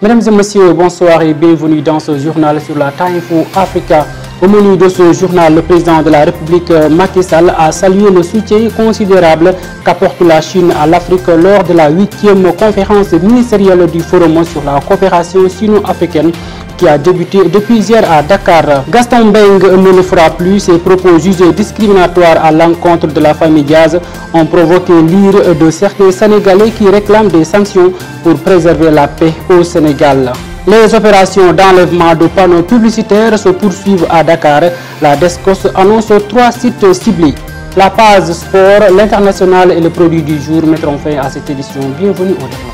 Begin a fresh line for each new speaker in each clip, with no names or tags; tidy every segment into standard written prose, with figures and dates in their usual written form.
Mesdames et messieurs, bonsoir et bienvenue dans ce journal sur la Time4 Africa. Au menu de ce journal, le président de la République Macky Sall a salué le soutien considérable qu'apporte la Chine à l'Afrique lors de la 8e conférence ministérielle du Forum sur la coopération sino-africaine qui a débuté depuis hier à Dakar. Gaston Mbengue ne le fera plus. Ses propos jugés discriminatoires à l'encontre de la famille Diaz ont provoqué l'ire de certains Sénégalais qui réclament des sanctions pour préserver la paix au Sénégal. Les opérations d'enlèvement de panneaux publicitaires se poursuivent à Dakar. La DSCOS annonce 3 sites ciblés. La page sport, l'international et le produit du jour mettront fin à cette édition. Bienvenue au développement.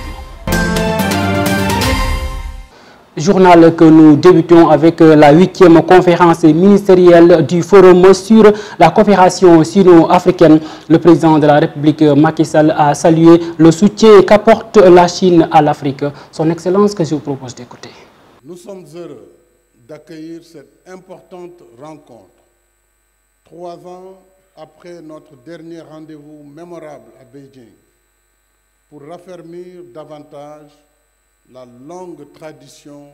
Journal que nous débutons avec la 8e conférence ministérielle du Forum sur la coopération sino-africaine. Le président de la République Macky Sall a salué le soutien qu'apporte la Chine à l'Afrique. Son Excellence que je vous propose d'écouter.
Nous sommes heureux d'accueillir cette importante rencontre. 3 ans après notre dernier rendez-vous mémorable à Beijing pour raffermir davantage la longue tradition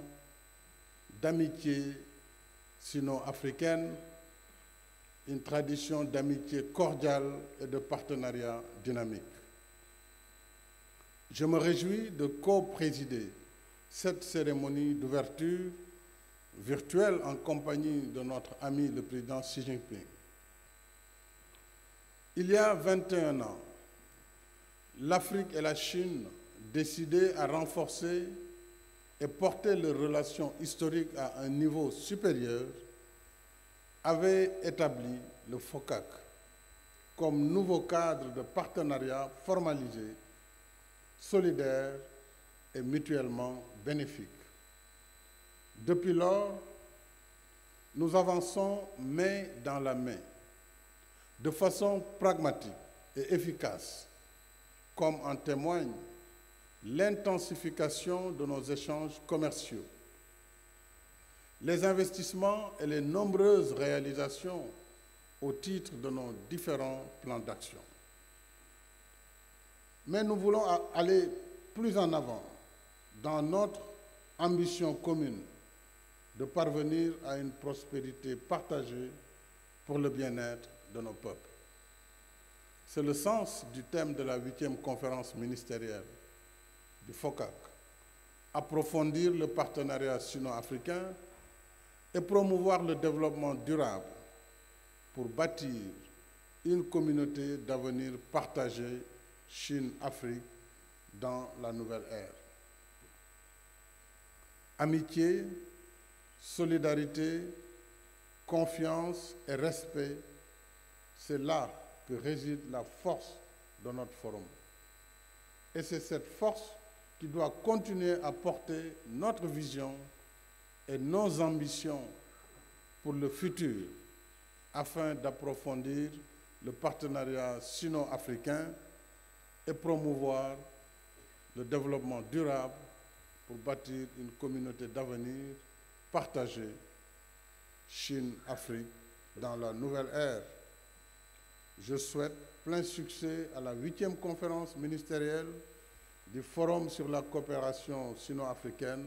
d'amitié sino-africaine, une tradition d'amitié cordiale et de partenariat dynamique. Je me réjouis de co-présider cette cérémonie d'ouverture virtuelle en compagnie de notre ami le président Xi Jinping. Il y a 21 ans, l'Afrique et la Chine décidé à renforcer et porter leurs relations historiques à un niveau supérieur, avait établi le FOCAC comme nouveau cadre de partenariat formalisé, solidaire et mutuellement bénéfique. Depuis lors, nous avançons main dans la main, de façon pragmatique et efficace, comme en témoigne l'intensification de nos échanges commerciaux, les investissements et les nombreuses réalisations au titre de nos différents plans d'action. Mais nous voulons aller plus en avant dans notre ambition commune de parvenir à une prospérité partagée pour le bien-être de nos peuples. C'est le sens du thème de la 8e conférence ministérielle du FOCAC, approfondir le partenariat sino-africain et promouvoir le développement durable pour bâtir une communauté d'avenir partagée Chine-Afrique dans la nouvelle ère. Amitié, solidarité, confiance et respect, c'est là que réside la force de notre forum. Et c'est cette force qui doit continuer à porter notre vision et nos ambitions pour le futur afin d'approfondir le partenariat sino-africain et promouvoir le développement durable pour bâtir une communauté d'avenir partagée Chine-Afrique dans la nouvelle ère. Je souhaite plein succès à la 8e conférence ministérielle du Forum sur la coopération sino-africaine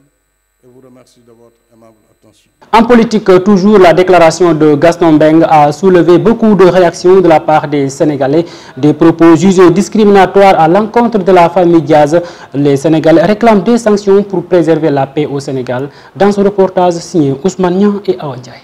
et vous remercie de votre aimable attention.
En politique, toujours, la déclaration de Gaston Mbengue a soulevé beaucoup de réactions de la part des Sénégalais. Des propos jugés discriminatoires à l'encontre de la famille Diaz. Les Sénégalais réclament des sanctions pour préserver la paix au Sénégal. Dans ce reportage signé Ousmane Niang et Awa Ndiaye.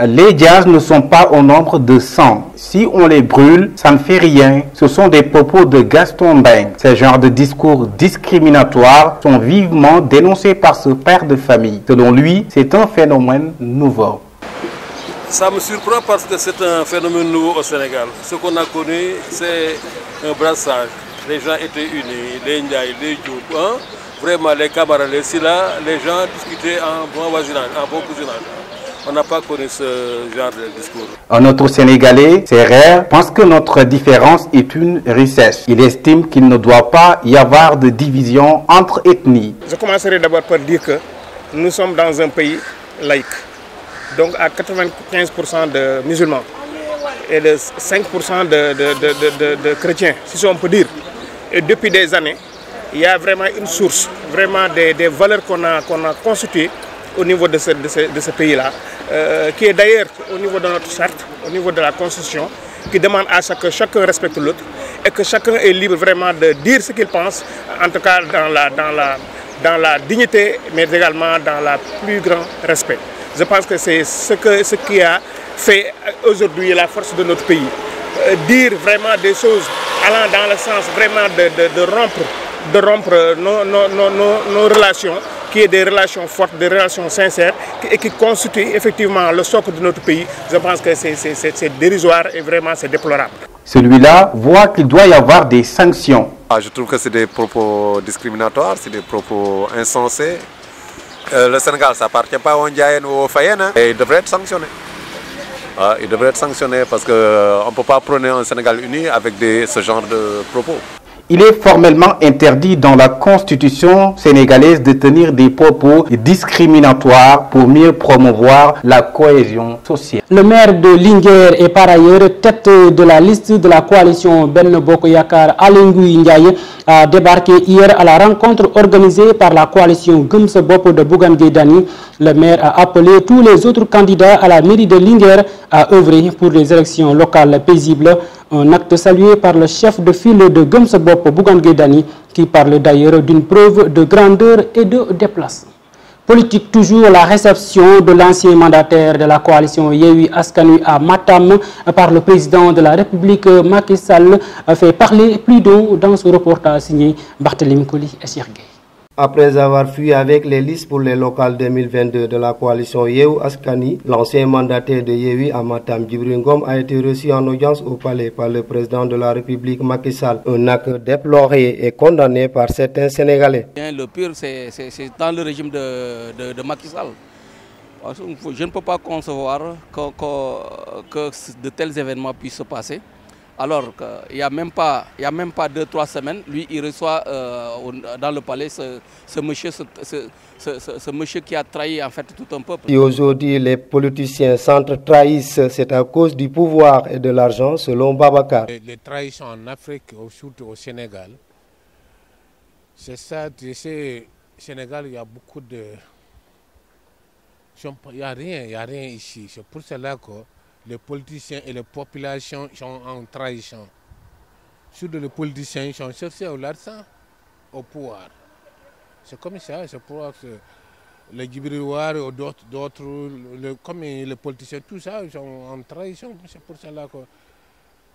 Les Diaz ne sont pas au nombre de 100. Si on les brûle, ça ne fait rien. Ce sont des propos de Gaston Mbengue. Ces genres de discours discriminatoires sont vivement dénoncés par ce père de famille. Selon lui, c'est un phénomène nouveau.
Ça me surprend parce que c'est un phénomène nouveau au Sénégal. Ce qu'on a connu, c'est un brassage. Les gens étaient unis, les Ndiaye, les Diop, hein? Vraiment les camarades, les Silla, les gens discutaient en bon voisinage, en bon cousinage. On n'a pas connu ce genre de discours.
Un autre Sénégalais, c'est rare, pense que notre différence est une richesse. Il estime qu'il ne doit pas y avoir de division entre ethnies.
Je commencerai d'abord par dire que nous sommes dans un pays laïque. donc à 95% de musulmans et de 5% de chrétiens, si on peut dire. Et depuis des années, il y a vraiment une source, vraiment des valeurs qu'on a constituées au niveau de ce pays-là, qui est d'ailleurs au niveau de notre charte, au niveau de la Constitution, qui demande à chacun respecte l'autre et que chacun est libre vraiment de dire ce qu'il pense, en tout cas dans la dignité, mais également dans le plus grand respect. Je pense que c'est ce qui a fait aujourd'hui la force de notre pays. Dire vraiment des choses allant dans le sens vraiment de rompre nos relations, qui est des relations fortes, des relations sincères et qui constituent effectivement le socle de notre pays. Je pense que c'est dérisoire et vraiment c'est déplorable.
Celui-là voit qu'il doit y avoir des sanctions.
Je trouve que c'est des propos discriminatoires, c'est des propos insensés. Le Sénégal, ça n'appartient pas aux Ndiayen ou aux Fayens, et il devrait être sanctionné. Il devrait être sanctionné parce qu'on ne peut pas prôner un Sénégal uni avec ce genre de propos.
Il est formellement interdit dans la Constitution sénégalaise de tenir des propos discriminatoires pour mieux promouvoir la cohésion sociale.
Le maire de Linguère est par ailleurs tête de la liste de la coalition Benno Bokk Yakaar, Aly Ngouille Ndiaye, a débarqué hier à la rencontre organisée par la coalition Gëm Sa Bopp de Bougane Gueye Dany. Le maire a appelé tous les autres candidats à la mairie de Linguère à œuvrer pour des élections locales paisibles. Un acte salué par le chef de file de Gëm Sa Bopp, Bougane Gueye Dany, qui parle d'ailleurs d'une preuve de grandeur et de déplacement. Politique toujours, la réception de l'ancien mandataire de la coalition Yewwi Askan Wi à Matam par le président de la République Macky Sall fait parler plus d'eau dans ce reportage signé Barthélémy Koli et Cheikh Gueye.
Après avoir fui avec les listes pour les locales 2022 de la coalition Yewwi Askan Wi, l'ancien mandataire de Yewwi à Matam, Djibril Ngom, a été reçu en audience au palais par le président de la République Macky Sall. Un acte déploré et condamné par certains Sénégalais.
Le pire, c'est dans le régime de Macky Sall. Je ne peux pas concevoir que de tels événements puissent se passer. Alors qu'il n'y a même pas 2-3 semaines, lui il reçoit dans le palais ce monsieur qui a trahi en fait tout un peuple.
Et aujourd'hui les politiciens s'entre-trahissent, c'est à cause du pouvoir et de l'argent selon Babacar.
Les trahisons en Afrique, surtout au Sénégal, c'est ça, tu sais, au Sénégal il y a beaucoup de... Il n'y a rien ici, c'est pour cela que les politiciens et les populations sont en trahison. Surtout les politiciens sont cherchés au l'argent, au pouvoir. C'est comme ça, c'est pour que les Djibril War ou d'autres, comme les politiciens, tout ça, ils sont en trahison. C'est pour cela qu'ils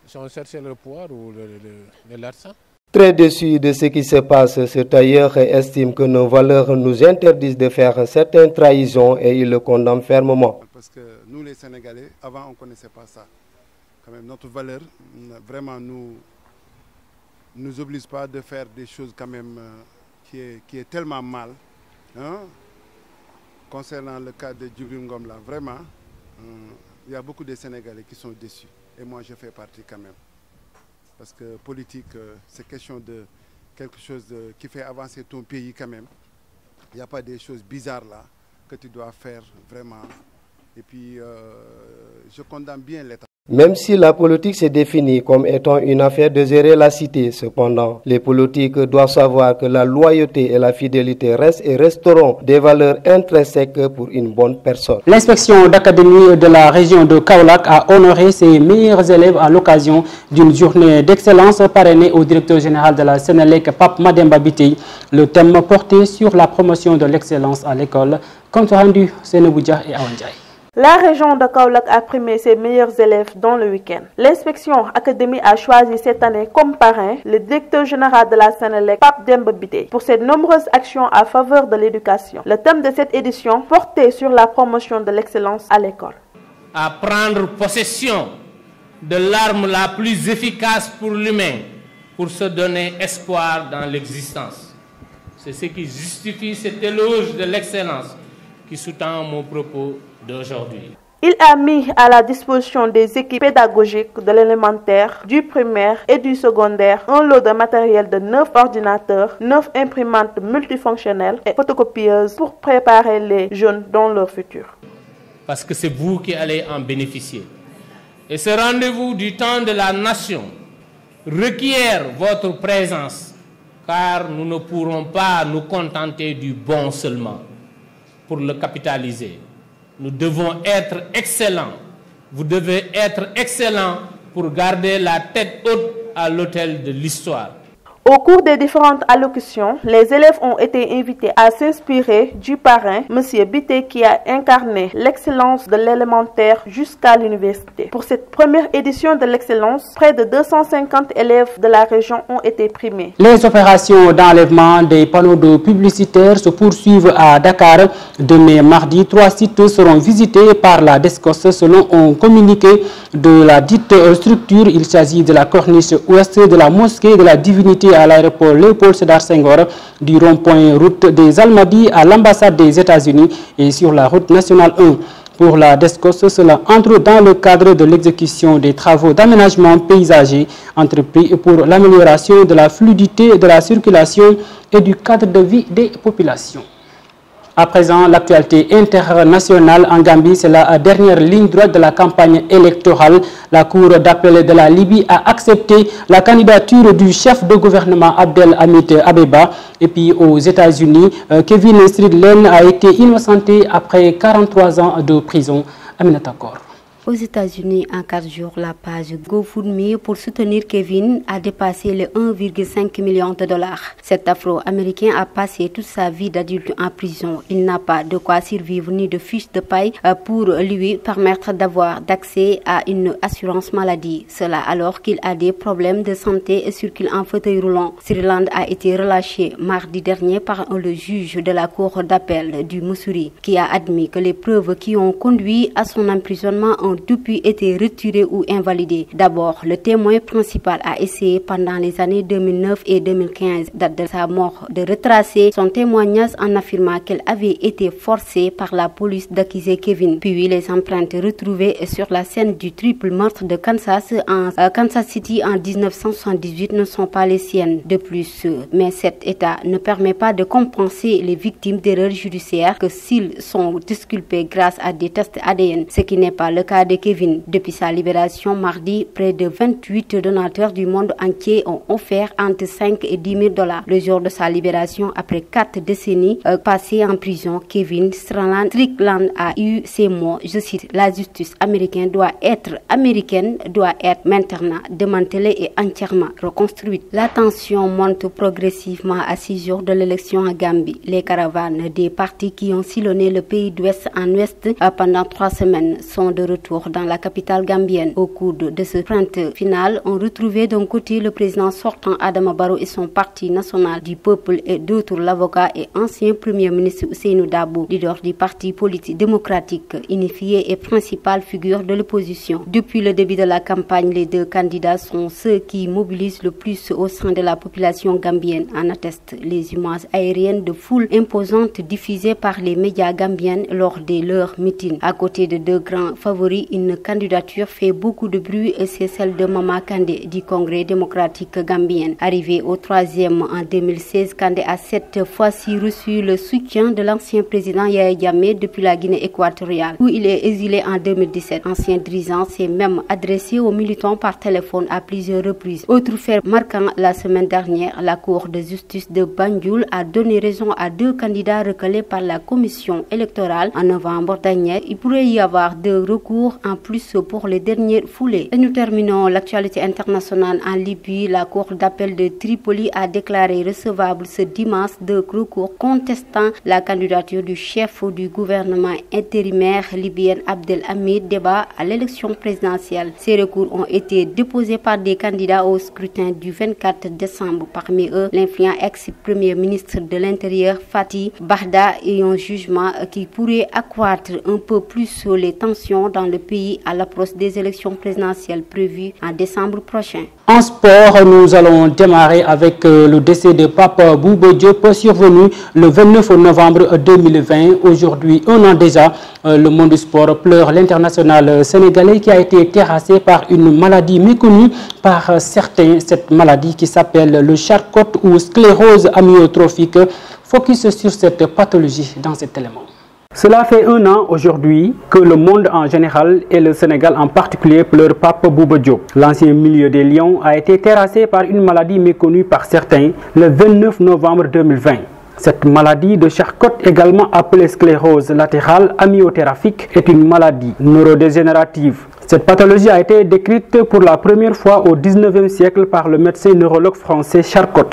sont cherchés le pouvoir ou l'argent.
Très déçu de ce qui se passe, ce tailleur estime que nos valeurs nous interdisent de faire certaines trahisons et il le condamne fermement.
Parce que nous les Sénégalais, avant on ne connaissait pas ça. Quand même, notre valeur vraiment nous oblige pas de faire des choses quand même qui est tellement mal. Hein? Concernant le cas de Djibril Ngom là, vraiment, il y a beaucoup de Sénégalais qui sont déçus. Et moi je fais partie quand même. Parce que politique, c'est question de quelque chose qui fait avancer ton pays quand même. Il n'y a pas des choses bizarres là que tu dois faire vraiment. Et puis, je condamne bien l'État.
Même si la politique s'est définie comme étant une affaire de gérer la cité, cependant, les politiques doivent savoir que la loyauté et la fidélité restent et resteront des valeurs intrinsèques pour une bonne personne.
L'inspection d'académie de la région de Kaolack a honoré ses meilleurs élèves à l'occasion d'une journée d'excellence parrainée au directeur général de la Sénélec, Pape Mademba Bitèye. Le thème porté sur la promotion de l'excellence à l'école. Compte rendu, Seynabou Dia et Awan Ndiaye.
La région de Kaolack a primé ses meilleurs élèves dans le week-end. L'inspection académique a choisi cette année comme parrain le directeur général de la Sénélec, Pape Mademba Bitèye, pour ses nombreuses actions à faveur de l'éducation. Le thème de cette édition portait sur la promotion de l'excellence à l'école.
À prendre possession de l'arme la plus efficace pour l'humain, pour se donner espoir dans l'existence. C'est ce qui justifie cet éloge de l'excellence qui sous-tend mon propos d'aujourd'hui.
Il a mis à la disposition des équipes pédagogiques de l'élémentaire, du primaire et du secondaire un lot de matériel de 9 ordinateurs, 9 imprimantes multifonctionnelles et photocopieuses pour préparer les jeunes dans leur futur.
parce que c'est vous qui allez en bénéficier. Et ce rendez-vous du temps de la nation requiert votre présence, car nous ne pourrons pas nous contenter du bon seulement. Pour le capitaliser, nous devons être excellents. Vous devez être excellents pour garder la tête haute à l'autel de l'histoire.
Au cours des différentes allocutions, les élèves ont été invités à s'inspirer du parrain, M. Bitté, qui a incarné l'excellence de l'élémentaire jusqu'à l'université. Pour cette première édition de l'excellence, près de 250 élèves de la région ont été primés.
Les opérations d'enlèvement des panneaux de publicitaires se poursuivent à Dakar. Demain mardi, 3 sites seront visités par la DSCOS selon un communiqué de la dite structure. Il s'agit de la corniche ouest, de la mosquée de la Divinité à l'aéroport Léopold Sédar Senghor, du rond-point route des Almadies à l'ambassade des États-Unis et sur la route nationale 1. Pour la DSCOS, cela entre dans le cadre de l'exécution des travaux d'aménagement paysager entrepris pour l'amélioration de la fluidité de la circulation et du cadre de vie des populations. À présent, l'actualité internationale en Gambie, c'est la dernière ligne droite de la campagne électorale. La Cour d'appel de la Libye a accepté la candidature du chef de gouvernement Abdelhamid Abeba. Et puis aux États-Unis, Kevin Stridlen a été innocenté après 43 ans de prison. Aminata Kor.
Aux États-Unis, en 4 jours, la page GoFundMe pour soutenir Kevin a dépassé les 1,5 million de dollars. Cet Afro-Américain a passé toute sa vie d'adulte en prison. Il n'a pas de quoi survivre ni de fiche de paye pour lui permettre d'avoir d'accès à une assurance maladie. Cela alors qu'il a des problèmes de santé et circule en fauteuil roulant. Stridlen a été relâché mardi dernier par le juge de la cour d'appel du Missouri qui a admis que les preuves qui ont conduit à son emprisonnement ont depuis été retirés ou invalidés. D'abord, le témoin principal a essayé pendant les années 2009 et 2015, date de sa mort, de retracer son témoignage en affirmant qu'elle avait été forcée par la police d'accuser Kevin. Puis les empreintes retrouvées sur la scène du triple meurtre de Kansas City en 1978 ne sont pas les siennes. De plus, mais cet état ne permet pas de compenser les victimes d'erreurs judiciaires que s'ils sont disculpés grâce à des tests ADN, ce qui n'est pas le cas de Kevin. Depuis sa libération mardi, près de 28 donateurs du monde entier ont offert entre 5 et 10 000 dollars. Le jour de sa libération, après 4 décennies passées en prison, Kevin Stridlen a eu ces mots, je cite: la justice américaine doit être maintenant démantelée et entièrement reconstruite. La tension monte progressivement à 6 jours de l'élection en Gambie. Les caravanes des partis qui ont sillonné le pays d'ouest en ouest pendant 3 semaines sont de retour dans la capitale gambienne. Au cours de ce sprint final, on retrouvait d'un côté le président sortant Adama Barrow et son parti national du peuple et d'autres l'avocat et ancien premier ministre Ousseynou Dabo, leader du parti politique démocratique unifié et principale figure de l'opposition. Depuis le début de la campagne, les deux candidats sont ceux qui mobilisent le plus au sein de la population gambienne, en attestent les images aériennes de foule imposantes diffusées par les médias gambiens lors de leurs meetings. À côté de deux grands favoris, une candidature fait beaucoup de bruit et c'est celle de Mama Kandé du Congrès démocratique gambien. Arrivé au 3e en 2016, Kandé a cette fois-ci reçu le soutien de l'ancien président Yahya Jammeh depuis la Guinée équatoriale, où il est exilé en 2017. L'ancien dirigeant s'est même adressé aux militants par téléphone à plusieurs reprises. Autre fait marquant, la semaine dernière, la Cour de justice de Banjul a donné raison à 2 candidats recalés par la commission électorale en novembre dernier. Il pourrait y avoir 2 recours en plus pour les dernières foulées. Et nous terminons l'actualité internationale en Libye. La Cour d'appel de Tripoli a déclaré recevable ce dimanche 2 recours contestant la candidature du chef du gouvernement intérimaire libyen Abdelhamid Deba à l'élection présidentielle. Ces recours ont été déposés par des candidats au scrutin du 24 décembre. Parmi eux, l'influent ex-premier ministre de l'Intérieur Fatih Bahda et un jugement qui pourrait accroître un peu plus les tensions dans le pays à l'approche des élections présidentielles prévues en décembre prochain.
En sport, nous allons démarrer avec le décès de Pape Bouba Diop survenu le 29 novembre 2020. Aujourd'hui, 1 an déjà, le monde du sport pleure l'international sénégalais qui a été terrassé par une maladie méconnue par certains. Cette maladie qui s'appelle le Charcot ou sclérose amyotrophique. Focus sur cette pathologie dans cet élément. Cela fait un an aujourd'hui que le monde en général et le Sénégal en particulier pleure Pape Bouba Diop. L'ancien milieu des Lions a été terrassé par une maladie méconnue par certains le 29 novembre 2020. Cette maladie de Charcot, également appelée sclérose latérale amyotrophique, est une maladie neurodégénérative. Cette pathologie a été décrite pour la première fois au 19e siècle par le médecin neurologue français Charcot.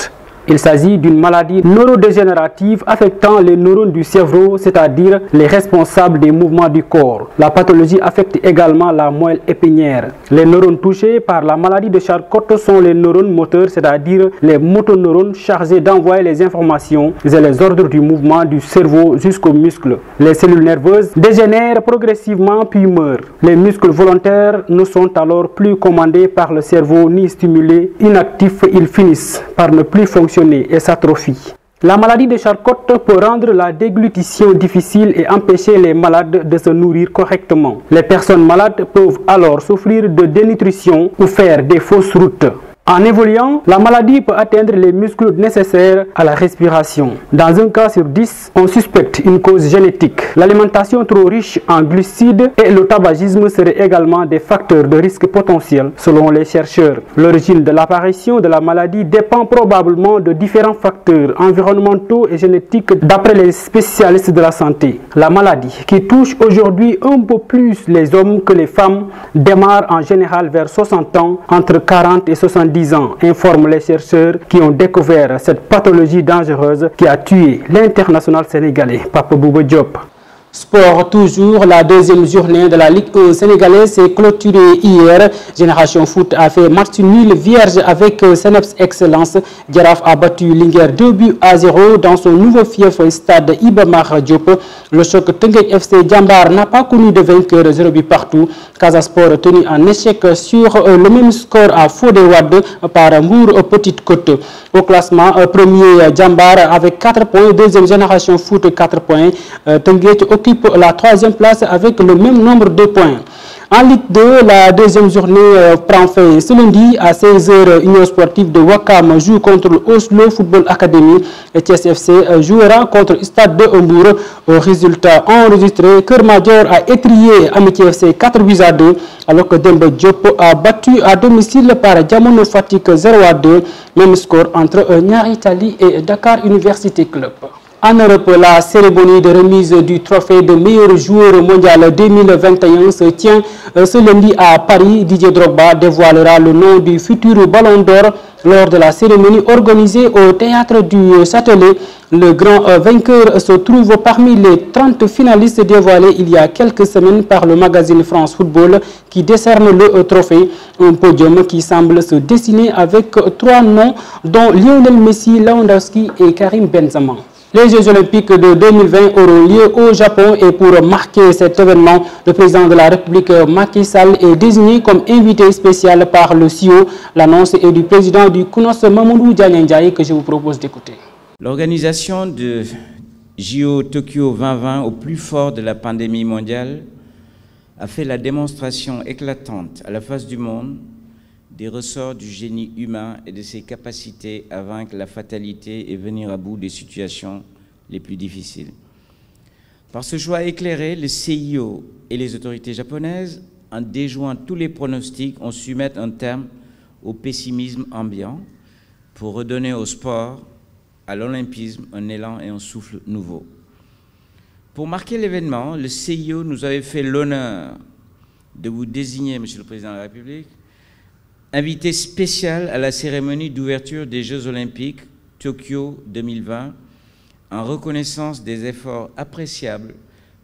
Il s'agit d'une maladie neurodégénérative affectant les neurones du cerveau, c'est-à-dire les responsables des mouvements du corps. La pathologie affecte également la moelle épinière. Les neurones touchés par la maladie de Charcot sont les neurones moteurs, c'est-à-dire les motoneurones chargés d'envoyer les informations et les ordres du mouvement du cerveau jusqu'aux muscles. Les cellules nerveuses dégénèrent progressivement puis meurent. Les muscles volontaires ne sont alors plus commandés par le cerveau ni stimulés. Inactifs, ils finissent par ne plus fonctionner et s'atrophie. La maladie de Charcot peut rendre la déglutition difficile et empêcher les malades de se nourrir correctement. Les personnes malades peuvent alors souffrir de dénutrition ou faire des fausses routes. En évoluant, la maladie peut atteindre les muscles nécessaires à la respiration. Dans un cas sur 10, on suspecte une cause génétique. L'alimentation trop riche en glucides et le tabagisme seraient également des facteurs de risque potentiels selon les chercheurs. L'origine de l'apparition de la maladie dépend probablement de différents facteurs environnementaux et génétiques d'après les spécialistes de la santé. La maladie, qui touche aujourd'hui un peu plus les hommes que les femmes, démarre en général vers 60 ans, entre 40 et 70 ans, informent les chercheurs qui ont découvert cette pathologie dangereuse qui a tué l'international sénégalais Pape Bouba Diop. Sport toujours, la deuxième journée de la Ligue 1 sénégalaise s'est clôturée hier. Génération Foot a fait match nul vierge avec Seneps Excellence. Giraffe a battu Linguère 2-0 dans son nouveau fief stade Iba Mar Diop. Le choc Teungueth FC Jambar n'a pas connu de vainqueur, 0 but partout. Casa Sport tenu en échec sur le même score à Fodé Wade par Mbour Petite Côte. Au classement, premier Jambar avec 4 points, deuxième Génération Foot 4 points. Teungueth occupe la troisième place avec le même nombre de points. En Ligue 2, la deuxième journée prend fin ce lundi à 16h. Union sportive de Wakam joue contre le Oslo Football Academy et TSFC jouera contre Stade de Mbour. Au résultat enregistré, Keur Madior a étrié Amitié FC 4-2 alors que Demba Diop a battu à domicile par Diamono Fatick 0-2. Même score entre Niary Tally et Dakar Université Club. En Europe, la cérémonie de remise du trophée de meilleur joueur mondial 2021 se tient ce lundi à Paris. Didier Drogba dévoilera le nom du futur Ballon d'Or lors de la cérémonie organisée au théâtre du Châtelet. Le grand vainqueur se trouve parmi les 30 finalistes dévoilés il y a quelques semaines par le magazine France Football qui décerne le trophée. Un podium qui semble se dessiner avec 3 noms dont Lionel Messi, Lewandowski et Karim Benzema. Les Jeux Olympiques de 2020 auront lieu au Japon et pour marquer cet événement, le président de la République Macky Sall est désigné comme invité spécial par le CEO. L'annonce est du président du CNOS Mamadou Diagne Ndiaye que je vous propose d'écouter.
L'organisation de JO Tokyo 2020 au plus fort de la pandémie mondiale a fait la démonstration éclatante à la face du monde des ressorts du génie humain et de ses capacités à vaincre la fatalité et venir à bout des situations les plus difficiles. Par ce choix éclairé, le CIO et les autorités japonaises, en déjouant tous les pronostics, ont su mettre un terme au pessimisme ambiant pour redonner au sport, à l'olympisme, un élan et un souffle nouveau. Pour marquer l'événement, le CIO nous avait fait l'honneur de vous désigner, Monsieur le Président de la République, invité spécial à la cérémonie d'ouverture des Jeux Olympiques Tokyo 2020, en reconnaissance des efforts appréciables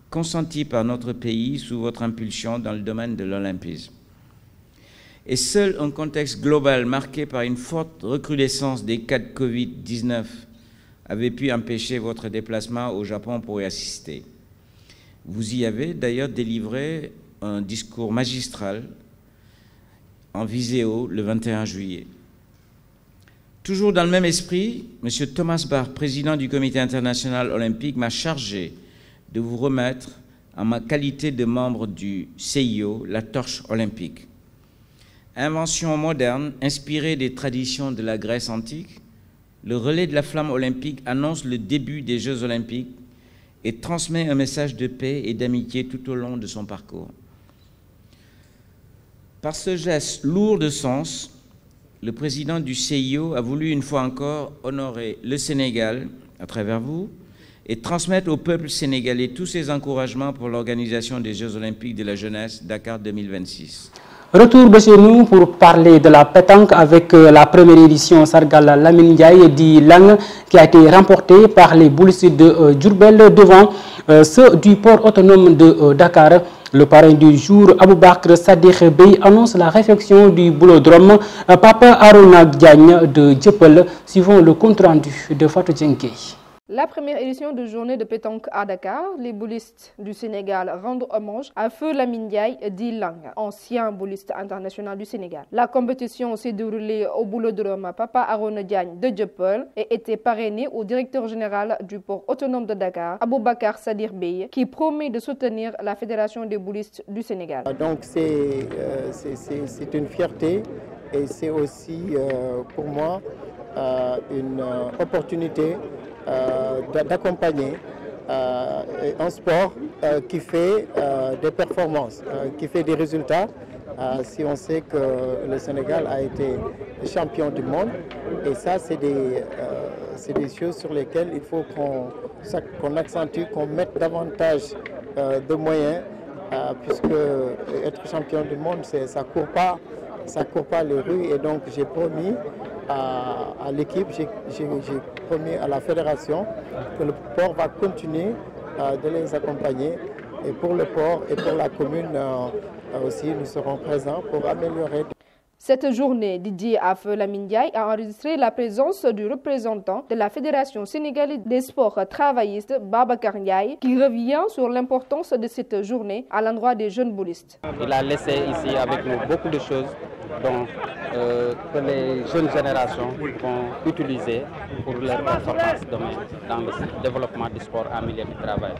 consentis par notre pays sous votre impulsion dans le domaine de l'olympisme. Et seul un contexte global marqué par une forte recrudescence des cas de Covid-19 avait pu empêcher votre déplacement au Japon pour y assister. Vous y avez d'ailleurs délivré un discours magistral en vidéo le 21 juillet. Toujours dans le même esprit, M. Thomas Bach, président du Comité international olympique, m'a chargé de vous remettre, en ma qualité de membre du CIO, la torche olympique. Invention moderne, inspirée des traditions de la Grèce antique, le relais de la flamme olympique annonce le début des Jeux olympiques et transmet un message de paix et d'amitié tout au long de son parcours. Par ce geste lourd de sens, le président du CIO a voulu une fois encore honorer le Sénégal à travers vous et transmettre au peuple sénégalais tous ses encouragements pour l'organisation des Jeux Olympiques de la jeunesse Dakar 2026.
Retour de chez nous pour parler de la pétanque avec la première édition Sargal Lamine Ndiaye dit Lang qui a été remportée par les boulistes de Diourbel devant ceux du port autonome de Dakar. Le parrain du jour, Aboubakr Sadiq Bey, annonce la réfection du boulodrome Papa Arona Diagne de Dieuppeul, suivant le compte-rendu de Fatou Djenké.
La première édition de journée de pétanque à Dakar, les boulistes du Sénégal rendent hommage à Feu Lamine Ndiaye dit Lang, ancien bouliste international du Sénégal. La compétition s'est déroulée au boulodrome Papa Arona Diagne de Dieuppeul et était parrainée au directeur général du port autonome de Dakar, Aboubakr Sadiq Bey, qui promet de soutenir la Fédération des boulistes du Sénégal.
Donc c'est une fierté et c'est aussi pour moi une opportunité d'accompagner un sport qui fait des performances, qui fait des résultats. Si on sait que le Sénégal a été champion du monde, et ça c'est des choses sur lesquelles il faut qu'on accentue, qu'on mette davantage de moyens, puisque être champion du monde, ça court pas les rues, et donc j'ai promis à l'équipe, j'ai promis à la fédération que le port va continuer de les accompagner, et pour le port et pour la commune aussi nous serons présents pour améliorer.
Cette journée dédiée à Feu Lamine Ndiaye a enregistré la présence du représentant de la Fédération sénégalaise des sports travaillistes, Babacar Ndiaye, qui revient sur l'importance de cette journée à l'endroit des jeunes boulistes.
Il a laissé ici avec nous beaucoup de choses que les jeunes générations vont utiliser pour leur performance demain dans le développement du sport en milieu du travail.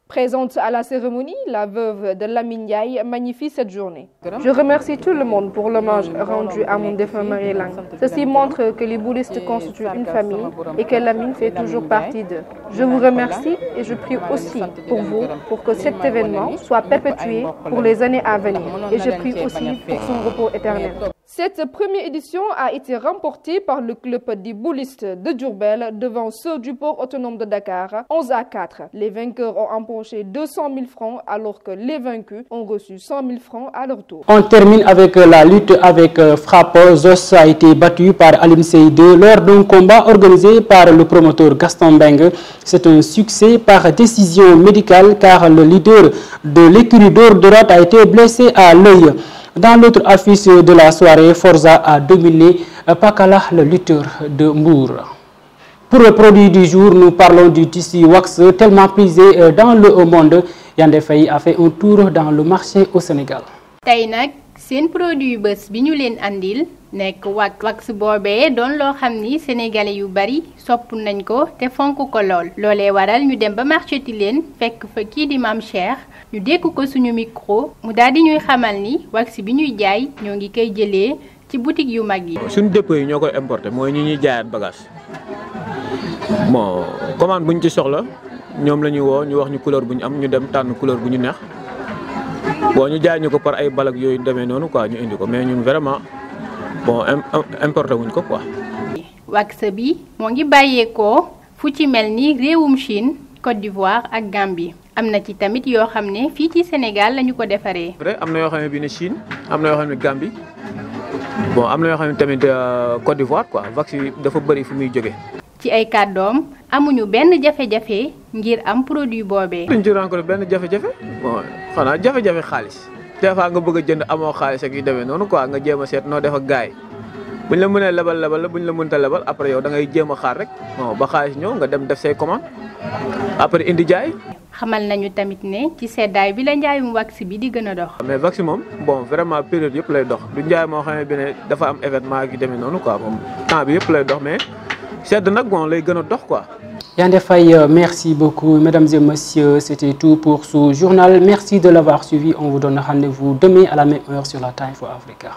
Présente à la cérémonie, la veuve de Lamine Ndiaye magnifie cette journée. Je remercie tout le monde pour l'hommage rendu à mon défunt mari Lang. Ceci montre que les boulistes constituent une famille et que Lamine fait toujours partie d'eux. Je vous remercie et je prie aussi pour vous pour que cet événement soit perpétué pour les années à venir. Et je prie aussi pour son repos éternel. Cette première édition a été remportée par le club des boulistes de Diourbel devant ceux du port autonome de Dakar, 11-4. Les vainqueurs ont empoché 200 000 francs alors que les vaincus ont reçu 100 000 francs à leur tour.
On termine avec la lutte avec frappe. Zos a été battu par Aline Seyde lors d'un combat organisé par le promoteur Gaston Mbengue. C'est un succès par décision médicale car le leader de l'écurie d'Or Dorate a été blessé à l'œil. Dans l'autre affiche de la soirée, Forza a dominé Pakala, le lutteur de Mbour. Pour le produit du jour, nous parlons du tissu wax tellement prisé dans le monde. Yandé Faye a fait un tour dans le marché au Sénégal.
Tay nak seen produit bés bi ñu leen andil nek wax boobee doon loo xam ni sénégalais yu bari sopp nañ ko te fonk ko lool. Loolee waral ñu dem ba marché Tilène fekk fa kii di Mame Cheikh ñu dékk ko suñu micro mu daal di ñuy xamal ni wax bi ñuy jaay ñoo ngi koy jëlee ci boutique yu mag yi.
suñu dépôt yi ñoo koy importé mooy ñi ñuy jaayaat bagage bon commande buñ ci soxla ñoom la ñuy woo ñu wax ñu couleur bu ñu am ñu dem tànn couleur bu ñu neex bon ñu jaay ñu ko par ay balak yooyu demee noonu quoi ñu indi ko mais ñun vraiment bon importé wuñ ko quoi.
wax bi moo ngi bàyyeekoo fu ci mel ni réewum Chine Côte d'Ivoire ak Gambie. am na ci tamit yoo xam ne fii ci Sénégal lañu ko defaree.
am na yoo xam ne bii ne Chine am na yoo xam ne Gambie bon am na yoo xam ne tamit Côte d'Ivoire quoi vaccin yi dafa bëri fu muy jógee.
ci ay kàddoom amuñu benn jafe-jafe ngir am produit boobee.
duñ ci rencontré benn jafe-jafe bon xanaa jafe-jafe xaalis des fois nga bëgg a jënd amoo xaalis ak yu demee noonu quoi nga jéem a seet noo def ak gars yi buñ la mënee lebal la buñ la mënta lebal après yow da ngay jéem a xaar rek bon ba xaalis ñëw nga dem def say commande après indi jaay.
xamal nañu tamit ne ci seddaay bi la njaayum wax bi di gën a dox.
mais wax moom bon vraiment période yëpp lay dox du njaay moo xam ne bi ne dafa am événement ak yu demee noonu quoi moom temps bi yëpp lay dox mais sedd nag bon lay gën a dox quoi.
Yandé Faye, merci beaucoup. Mesdames et messieurs, c'était tout pour ce journal. Merci de l'avoir suivi. On vous donne rendez-vous demain à la même heure sur la Time for Africa.